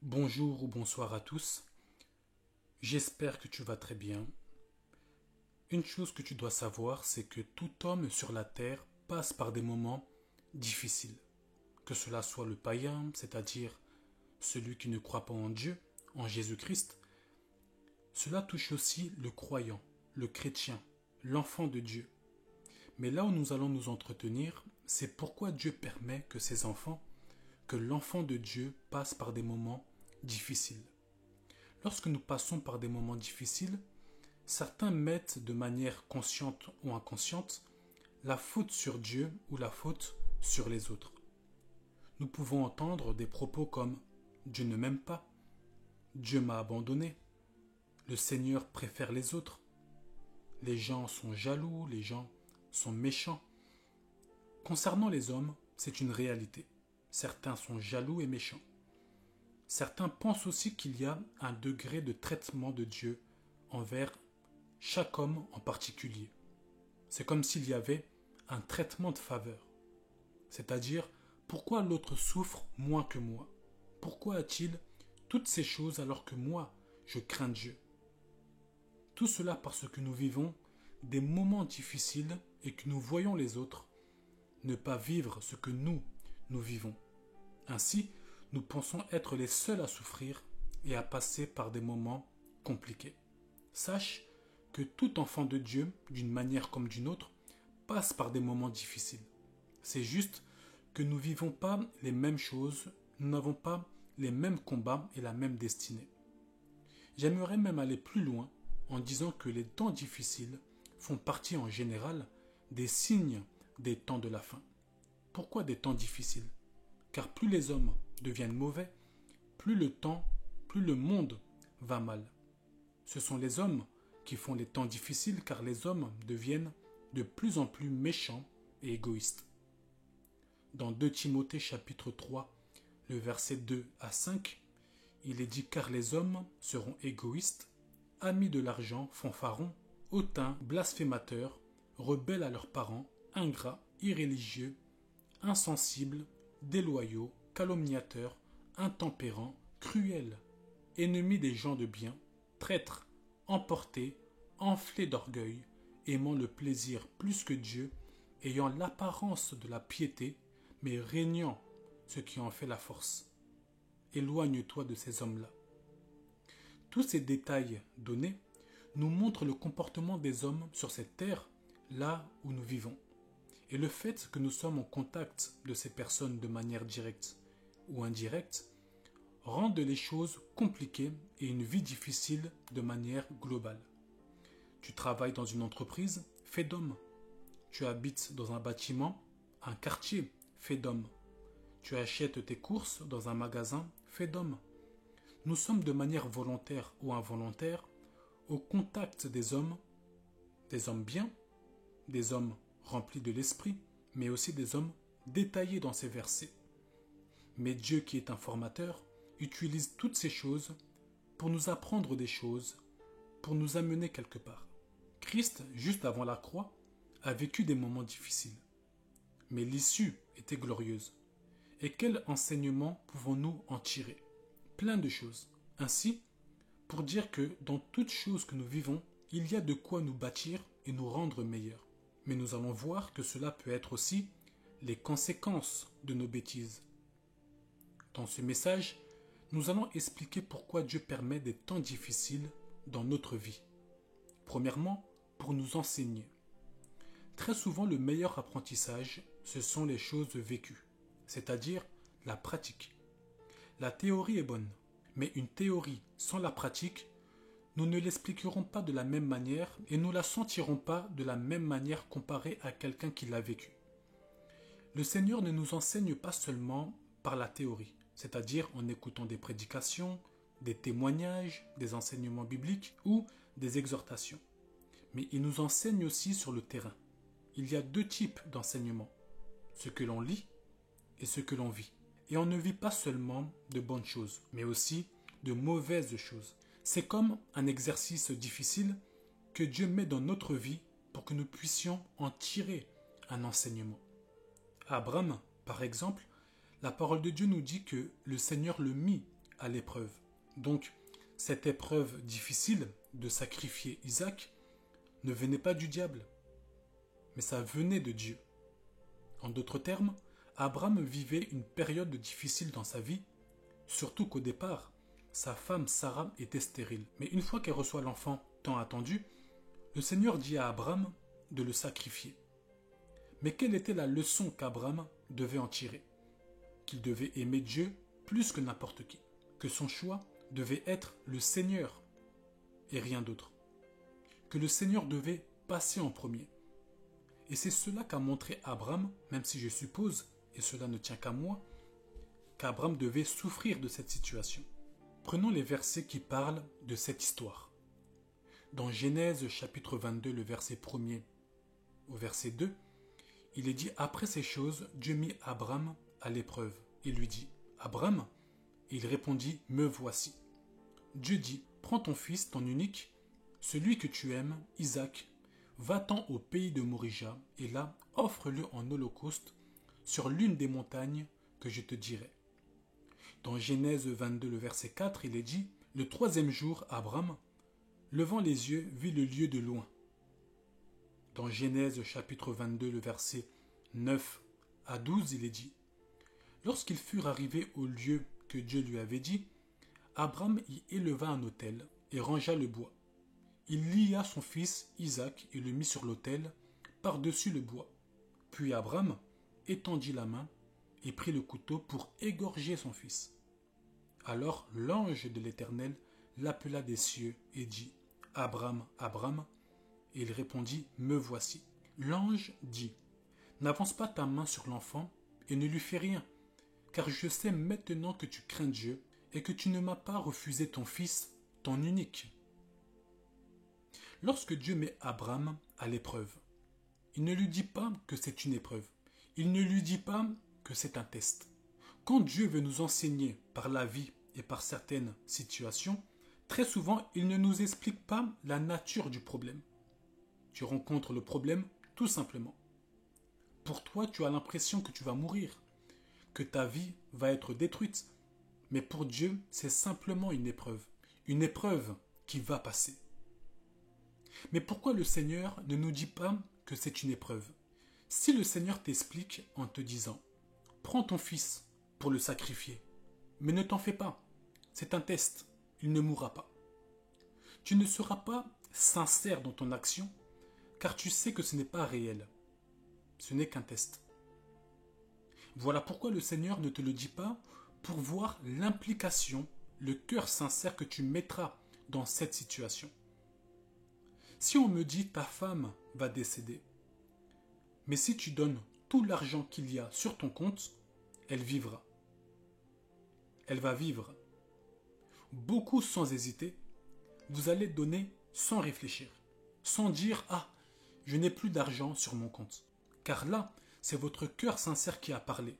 Bonjour ou bonsoir à tous, j'espère que tu vas très bien. Une chose que tu dois savoir, c'est que tout homme sur la terre passe par des moments difficiles. Que cela soit le païen, c'est-à-dire celui qui ne croit pas en Dieu, en Jésus-Christ, cela touche aussi le croyant, le chrétien, l'enfant de Dieu. Mais là où nous allons nous entretenir, c'est pourquoi Dieu permet que ses enfants, que l'enfant de Dieu passe par des moments difficiles. Lorsque nous passons par des moments difficiles, certains mettent de manière consciente ou inconsciente la faute sur Dieu ou la faute sur les autres. Nous pouvons entendre des propos comme Dieu ne m'aime pas, Dieu m'a abandonné, le Seigneur préfère les autres, les gens sont jaloux, les gens sont méchants. Concernant les hommes, c'est une réalité. Certains sont jaloux et méchants. Certains pensent aussi qu'il y a un degré de traitement de Dieu envers chaque homme en particulier. C'est comme s'il y avait un traitement de faveur. C'est-à-dire, pourquoi l'autre souffre moins que moi? Pourquoi a-t-il toutes ces choses alors que moi, je crains Dieu? Tout cela parce que nous vivons des moments difficiles et que nous voyons les autres ne pas vivre ce que nous vivons. Ainsi, nous pensons être les seuls à souffrir et à passer par des moments compliqués. Sache que tout enfant de Dieu, d'une manière comme d'une autre, passe par des moments difficiles. C'est juste que nous ne vivons pas les mêmes choses, nous n'avons pas les mêmes combats et la même destinée. J'aimerais même aller plus loin en disant que les temps difficiles font partie en général des signes des temps de la fin. Pourquoi des temps difficiles? Car plus les hommes deviennent mauvais, plus le monde va mal. Ce sont les hommes qui font les temps difficiles car les hommes deviennent de plus en plus méchants et égoïstes. Dans 2 Timothée chapitre 3, le verset 2 à 5, il est dit car les hommes seront égoïstes, amis de l'argent, fanfarons, hautains, blasphémateurs, rebelles à leurs parents, ingrats, irréligieux, insensibles, déloyaux, calomniateurs, intempérants, cruels, ennemis des gens de bien, traîtres, emportés, enflés d'orgueil, aimant le plaisir plus que Dieu, ayant l'apparence de la piété, mais régnant ce qui en fait la force. Éloigne-toi de ces hommes-là. Tous ces détails donnés nous montrent le comportement des hommes sur cette terre, là où nous vivons. Et le fait que nous sommes en contact de ces personnes de manière directe ou indirecte rendent les choses compliquées et une vie difficile de manière globale. Tu travailles dans une entreprise, fait d'hommes. Tu habites dans un bâtiment, un quartier, fait d'hommes. Tu achètes tes courses dans un magasin, fait d'hommes. Nous sommes de manière volontaire ou involontaire au contact des hommes bien, des hommes remplis de l'esprit, mais aussi des hommes détaillés dans ces versets. Mais Dieu qui est un formateur utilise toutes ces choses pour nous apprendre des choses, pour nous amener quelque part. Christ, juste avant la croix, a vécu des moments difficiles. Mais l'issue était glorieuse. Et quel enseignement pouvons-nous en tirer? Plein de choses. Ainsi, pour dire que dans toutes choses que nous vivons, il y a de quoi nous bâtir et nous rendre meilleurs. Mais nous allons voir que cela peut être aussi les conséquences de nos bêtises. Dans ce message, nous allons expliquer pourquoi Dieu permet des temps difficiles dans notre vie. Premièrement, pour nous enseigner. Très souvent, le meilleur apprentissage, ce sont les choses vécues, c'est-à-dire la pratique. La théorie est bonne, mais une théorie sans la pratique, nous ne l'expliquerons pas de la même manière et nous ne la sentirons pas de la même manière comparée à quelqu'un qui l'a vécu. Le Seigneur ne nous enseigne pas seulement par la théorie, c'est-à-dire en écoutant des prédications, des témoignages, des enseignements bibliques ou des exhortations. Mais il nous enseigne aussi sur le terrain. Il y a deux types d'enseignements, ce que l'on lit et ce que l'on vit. Et on ne vit pas seulement de bonnes choses, mais aussi de mauvaises choses. C'est comme un exercice difficile que Dieu met dans notre vie pour que nous puissions en tirer un enseignement. Abraham, par exemple, la parole de Dieu nous dit que le Seigneur le mit à l'épreuve. Donc, cette épreuve difficile de sacrifier Isaac ne venait pas du diable, mais ça venait de Dieu. En d'autres termes, Abraham vivait une période difficile dans sa vie, surtout qu'au départ, sa femme Sarah était stérile. Mais une fois qu'elle reçoit l'enfant tant attendu, le Seigneur dit à Abraham de le sacrifier. Mais quelle était la leçon qu'Abraham devait en tirer? Qu'il devait aimer Dieu plus que n'importe qui, que son choix devait être le Seigneur et rien d'autre, que le Seigneur devait passer en premier. Et c'est cela qu'a montré Abraham, même si je suppose, et cela ne tient qu'à moi, qu'Abraham devait souffrir de cette situation. Prenons les versets qui parlent de cette histoire. Dans Genèse chapitre 22, le verset 1er au verset 2, il est dit « Après ces choses, Dieu mit Abraham à l'épreuve et lui dit « Abraham ?» Et il répondit « Me voici. » Dieu dit « Prends ton fils, ton unique, celui que tu aimes, Isaac, va-t'en au pays de Morija, et là, offre-le en holocauste sur l'une des montagnes que je te dirai. » Dans Genèse 22, le verset 4, il est dit « Le troisième jour, Abraham, levant les yeux, vit le lieu de loin. » Dans Genèse chapitre 22, le verset 9 à 12, il est dit « Lorsqu'ils furent arrivés au lieu que Dieu lui avait dit, Abraham y éleva un autel et rangea le bois. Il lia son fils Isaac et le mit sur l'autel, par-dessus le bois. Puis Abraham étendit la main et prit le couteau pour égorger son fils. Alors l'ange de l'Éternel l'appela des cieux et dit « Abraham, Abraham ?» Et il répondit « Me voici. » L'ange dit « N'avance pas ta main sur l'enfant et ne lui fais rien, car je sais maintenant que tu crains Dieu et que tu ne m'as pas refusé ton fils, ton unique. » Lorsque Dieu met Abraham à l'épreuve, il ne lui dit pas que c'est une épreuve. Il ne lui dit pas que c'est un test. Quand Dieu veut nous enseigner par la vie et par certaines situations, très souvent, il ne nous explique pas la nature du problème. Tu rencontres le problème tout simplement. Pour toi, tu as l'impression que tu vas mourir, que ta vie va être détruite. Mais pour Dieu, c'est simplement une épreuve qui va passer. Mais pourquoi le Seigneur ne nous dit pas que c'est une épreuve? Si le Seigneur t'explique en te disant « Prends ton fils pour le sacrifier, mais ne t'en fais pas, c'est un test, il ne mourra pas. » Tu ne seras pas sincère dans ton action, car tu sais que ce n'est pas réel. Ce n'est qu'un test. Voilà pourquoi le Seigneur ne te le dit pas pour voir l'implication, le cœur sincère que tu mettras dans cette situation. Si on me dit ta femme va décéder, mais si tu donnes tout l'argent qu'il y a sur ton compte, elle vivra. Elle va vivre. Beaucoup sans hésiter, vous allez donner sans réfléchir, sans dire « Ah, je n'ai plus d'argent sur mon compte ». Car là, c'est votre cœur sincère qui a parlé,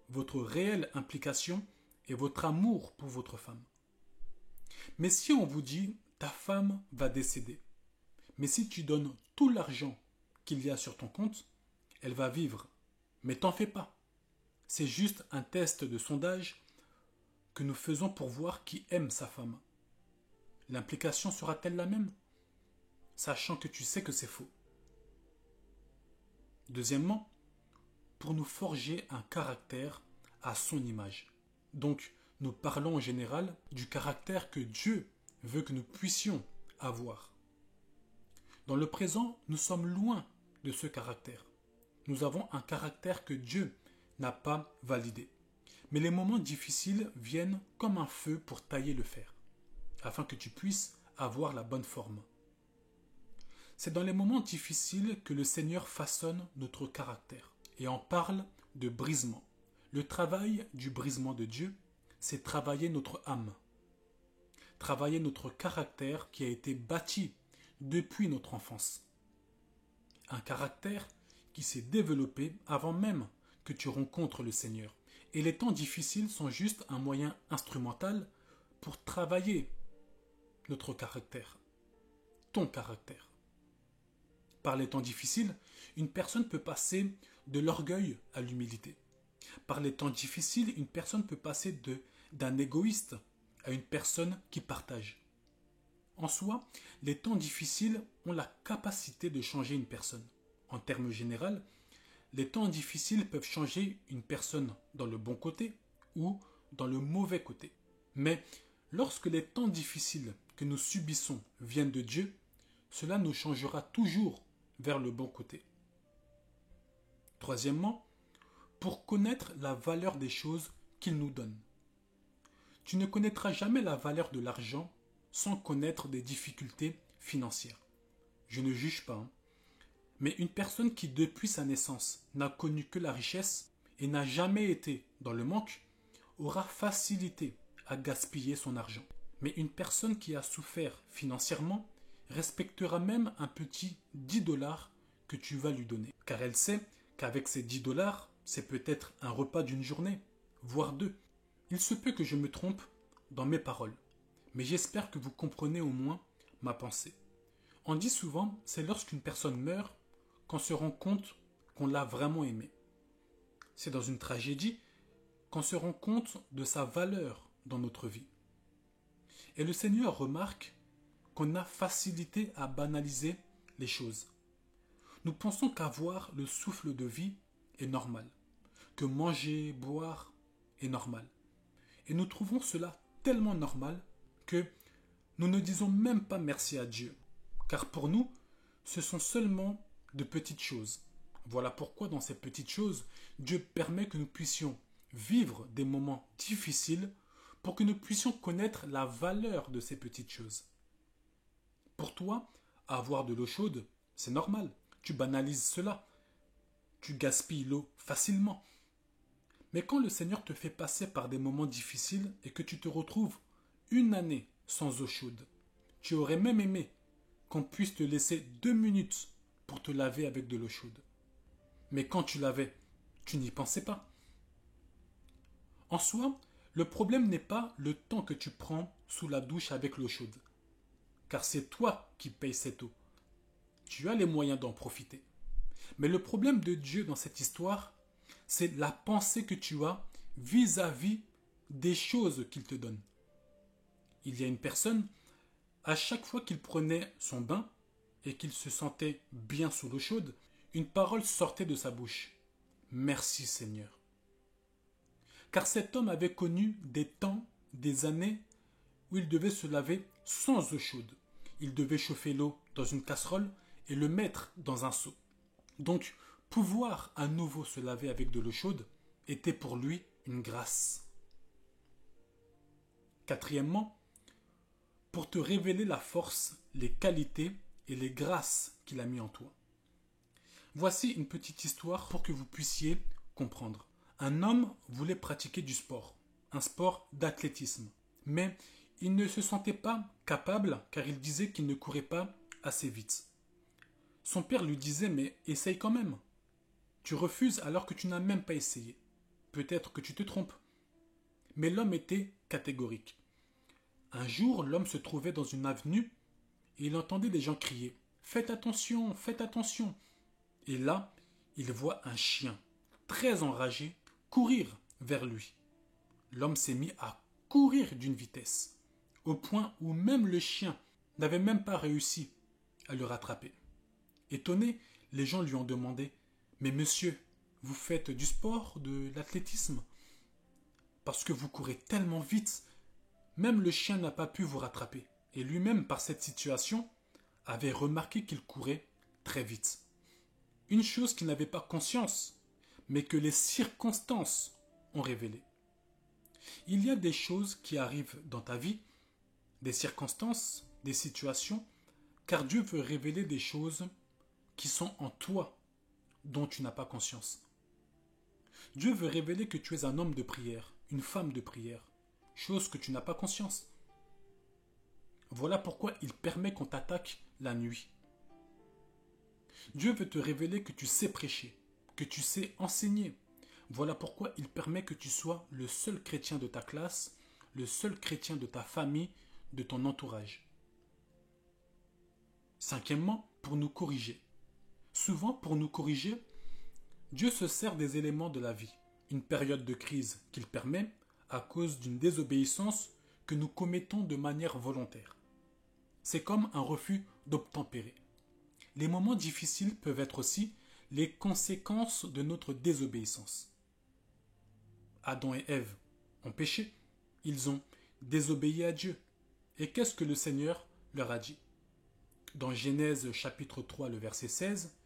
votre réelle implication et votre amour pour votre femme. Mais si on vous dit « Ta femme va décéder », mais si tu donnes tout l'argent qu'il y a sur ton compte, elle va vivre. Mais t'en fais pas. C'est juste un test de sondage que nous faisons pour voir qui aime sa femme. L'implication sera-t-elle la même? Sachant que tu sais que c'est faux. Deuxièmement, pour nous forger un caractère à son image. Donc, nous parlons en général du caractère que Dieu veut que nous puissions avoir. Dans le présent, nous sommes loin de ce caractère. Nous avons un caractère que Dieu n'a pas validé. Mais les moments difficiles viennent comme un feu pour tailler le fer, afin que tu puisses avoir la bonne forme. C'est dans les moments difficiles que le Seigneur façonne notre caractère et en parle de brisement. Le travail du brisement de Dieu, c'est travailler notre âme, travailler notre caractère qui a été bâti depuis notre enfance. Un caractère qui s'est développé avant même que tu rencontres le Seigneur. Et les temps difficiles sont juste un moyen instrumental pour travailler notre caractère, ton caractère. Par les temps difficiles, une personne peut passer de l'orgueil à l'humilité. Par les temps difficiles, une personne peut passer d'un égoïste à une personne qui partage. En soi, les temps difficiles ont la capacité de changer une personne. En termes généraux, les temps difficiles peuvent changer une personne dans le bon côté ou dans le mauvais côté. Mais lorsque les temps difficiles que nous subissons viennent de Dieu, cela nous changera toujours vers le bon côté. Troisièmement, pour connaître la valeur des choses qu'il nous donne. Tu ne connaîtras jamais la valeur de l'argent sans connaître des difficultés financières. Je ne juge pas, hein. Mais une personne qui depuis sa naissance n'a connu que la richesse et n'a jamais été dans le manque aura facilité à gaspiller son argent. Mais une personne qui a souffert financièrement respectera même un petit 10 dollars que tu vas lui donner. Car elle sait qu'avec ces 10 dollars, c'est peut-être un repas d'une journée, voire deux. Il se peut que je me trompe dans mes paroles, mais j'espère que vous comprenez au moins ma pensée. On dit souvent, c'est lorsqu'une personne meurt qu'on se rend compte qu'on l'a vraiment aimé. C'est dans une tragédie qu'on se rend compte de sa valeur dans notre vie. Et le Seigneur remarque qu'on a facilité à banaliser les choses. Nous pensons qu'avoir le souffle de vie est normal, que manger, boire est normal. Et nous trouvons cela tellement normal que nous ne disons même pas merci à Dieu. Car pour nous, ce sont seulement de petites choses. Voilà pourquoi dans ces petites choses, Dieu permet que nous puissions vivre des moments difficiles pour que nous puissions connaître la valeur de ces petites choses. Pour toi, avoir de l'eau chaude, c'est normal. Tu banalises cela. Tu gaspilles l'eau facilement. Mais quand le Seigneur te fait passer par des moments difficiles et que tu te retrouves une année sans eau chaude, tu aurais même aimé qu'on puisse te laisser 2 minutes pour te laver avec de l'eau chaude. Mais quand tu l'avais, tu n'y pensais pas. En soi, le problème n'est pas le temps que tu prends sous la douche avec l'eau chaude, car c'est toi qui payes cette eau. Tu as les moyens d'en profiter. Mais le problème de Dieu dans cette histoire, c'est la pensée que tu as vis-à-vis des choses qu'il te donne. Il y a une personne, à chaque fois qu'il prenait son bain et qu'il se sentait bien sous l'eau chaude, une parole sortait de sa bouche. Merci Seigneur. Car cet homme avait connu des temps, des années où il devait se laver sans eau chaude. Il devait chauffer l'eau dans une casserole et le mettre dans un seau. Donc, pouvoir à nouveau se laver avec de l'eau chaude était pour lui une grâce. Quatrièmement, pour te révéler la force, les qualités et les grâces qu'il a mis en toi. Voici une petite histoire pour que vous puissiez comprendre. Un homme voulait pratiquer du sport, un sport d'athlétisme, mais il ne se sentait pas capable car il disait qu'il ne courait pas assez vite. Son père lui disait « mais essaye quand même. Tu refuses alors que tu n'as même pas essayé. Peut-être que tu te trompes. » Mais l'homme était catégorique. Un jour, l'homme se trouvait dans une avenue et il entendait des gens crier « Faites attention, faites attention !» Et là, il voit un chien, très enragé, courir vers lui. L'homme s'est mis à courir d'une vitesse, au point où même le chien n'avait même pas réussi à le rattraper. Étonné, les gens lui ont demandé « Mais monsieur, vous faites du sport, de l'athlétisme ? Parce que vous courez tellement vite, même le chien n'a pas pu vous rattraper. » Et lui-même, par cette situation, avait remarqué qu'il courait très vite. Une chose qu'il n'avait pas conscience, mais que les circonstances ont révélé. Il y a des choses qui arrivent dans ta vie, des circonstances, des situations, car Dieu veut révéler des choses qui sont en toi, dont tu n'as pas conscience. Dieu veut révéler que tu es un homme de prière, une femme de prière, chose que tu n'as pas conscience. Voilà pourquoi il permet qu'on t'attaque la nuit. Dieu veut te révéler que tu sais prêcher, que tu sais enseigner. Voilà pourquoi il permet que tu sois le seul chrétien de ta classe, le seul chrétien de ta famille, de ton entourage. Cinquièmement, pour nous corriger. Souvent, pour nous corriger, Dieu se sert des éléments de la vie, une période de crise qu'il permet à cause d'une désobéissance que nous commettons de manière volontaire. C'est comme un refus d'obtempérer. Les moments difficiles peuvent être aussi les conséquences de notre désobéissance. Adam et Ève ont péché, ils ont désobéi à Dieu. Et qu'est-ce que le Seigneur leur a dit? Dans Genèse chapitre 3, le verset 16,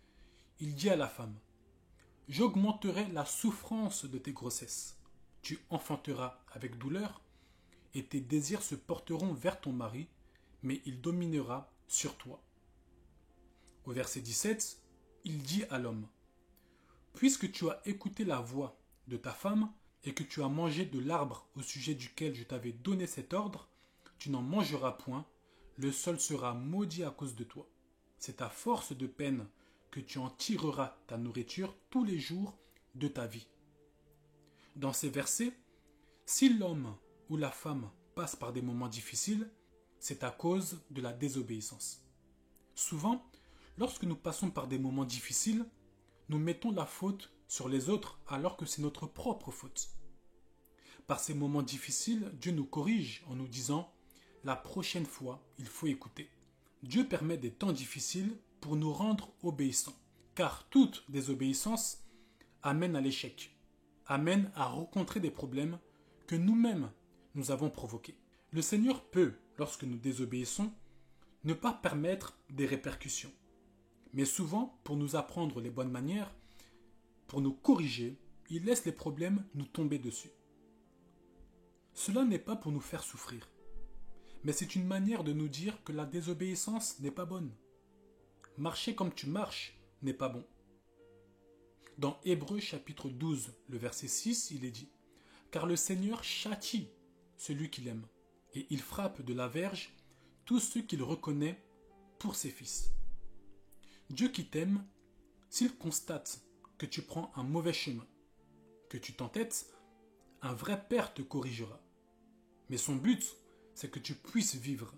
il dit à la femme: j'augmenterai la souffrance de tes grossesses. Tu enfanteras avec douleur, et tes désirs se porteront vers ton mari, mais il dominera sur toi. Au verset 17, il dit à l'homme: puisque tu as écouté la voix de ta femme, et que tu as mangé de l'arbre au sujet duquel je t'avais donné cet ordre, tu n'en mangeras point, le sol sera maudit à cause de toi. C'est à force de peine que tu en tireras ta nourriture tous les jours de ta vie. Dans ces versets, si l'homme ou la femme passe par des moments difficiles, c'est à cause de la désobéissance. Souvent, lorsque nous passons par des moments difficiles, nous mettons la faute sur les autres alors que c'est notre propre faute. Par ces moments difficiles, Dieu nous corrige en nous disant: la prochaine fois, il faut écouter. Dieu permet des temps difficiles pour nous rendre obéissants, car toute désobéissance amène à l'échec, amène à rencontrer des problèmes que nous-mêmes nous avons provoqués. Le Seigneur peut, lorsque nous désobéissons, ne pas permettre des répercussions, mais souvent, pour nous apprendre les bonnes manières, pour nous corriger, il laisse les problèmes nous tomber dessus. Cela n'est pas pour nous faire souffrir, mais c'est une manière de nous dire que la désobéissance n'est pas bonne. Marcher comme tu marches n'est pas bon. Dans Hébreux chapitre 12, le verset 6, il est dit: car le Seigneur châtie celui qu'il aime, et il frappe de la verge tous ceux qu'il reconnaît pour ses fils. Dieu qui t'aime, s'il constate que tu prends un mauvais chemin, que tu t'entêtes, un vrai père te corrigera. Mais son but, c'est que tu puisses vivre.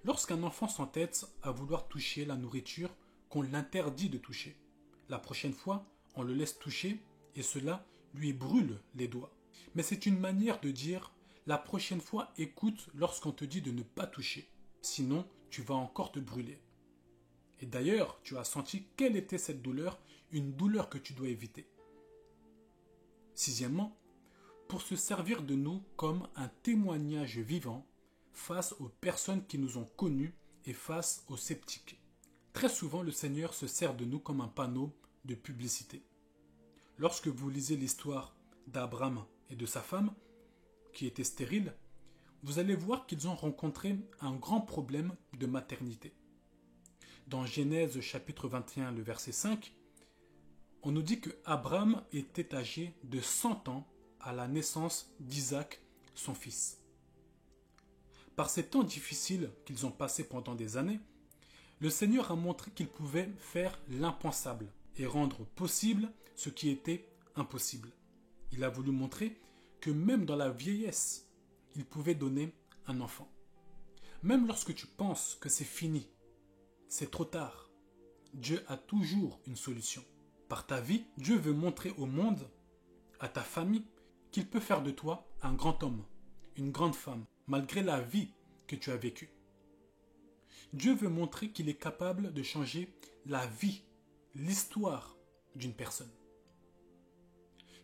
Lorsqu'un enfant s'entête à vouloir toucher la nourriture qu'on l'interdit de toucher, la prochaine fois, on le laisse toucher et cela lui brûle les doigts. Mais c'est une manière de dire: la prochaine fois, écoute lorsqu'on te dit de ne pas toucher, sinon tu vas encore te brûler. Et d'ailleurs, tu as senti quelle était cette douleur, une douleur que tu dois éviter. Sixièmement, pour se servir de nous comme un témoignage vivant face aux personnes qui nous ont connus et face aux sceptiques. Très souvent, le Seigneur se sert de nous comme un panneau de publicité. Lorsque vous lisez l'histoire d'Abraham et de sa femme, qui était stérile, vous allez voir qu'ils ont rencontré un grand problème de maternité. Dans Genèse chapitre 21, le verset 5, on nous dit que Abraham était âgé de 100 ans à la naissance d'Isaac, son fils. Par ces temps difficiles qu'ils ont passés pendant des années, le Seigneur a montré qu'il pouvait faire l'impensable et rendre possible ce qui était impossible. Il a voulu montrer que même dans la vieillesse, il pouvait donner un enfant. Même lorsque tu penses que c'est fini, c'est trop tard, Dieu a toujours une solution. Par ta vie, Dieu veut montrer au monde, à ta famille, qu'il peut faire de toi un grand homme, une grande femme, malgré la vie que tu as vécue. Dieu veut montrer qu'il est capable de changer la vie, l'histoire d'une personne.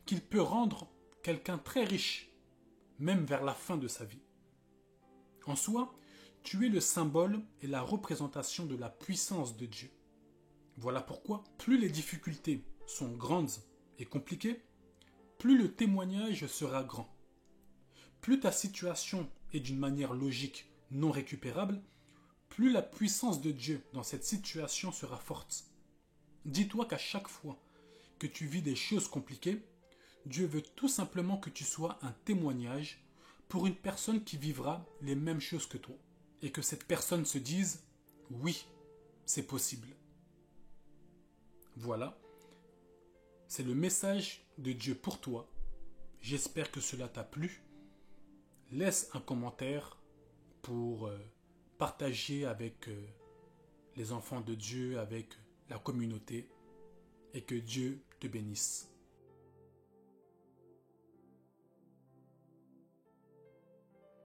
Qu'il peut rendre quelqu'un très riche, même vers la fin de sa vie. En soi, tu es le symbole et la représentation de la puissance de Dieu. Voilà pourquoi, plus les difficultés sont grandes et compliquées, plus le témoignage sera grand. Plus ta situation est d'une manière logique non récupérable, plus la puissance de Dieu dans cette situation sera forte. Dis-toi qu'à chaque fois que tu vis des choses compliquées, Dieu veut tout simplement que tu sois un témoignage pour une personne qui vivra les mêmes choses que toi. Et que cette personne se dise: oui, c'est possible. Voilà, c'est le message de Dieu pour toi. J'espère que cela t'a plu. Laisse un commentaire pour partager avec les enfants de Dieu, avec la communauté, et que Dieu te bénisse.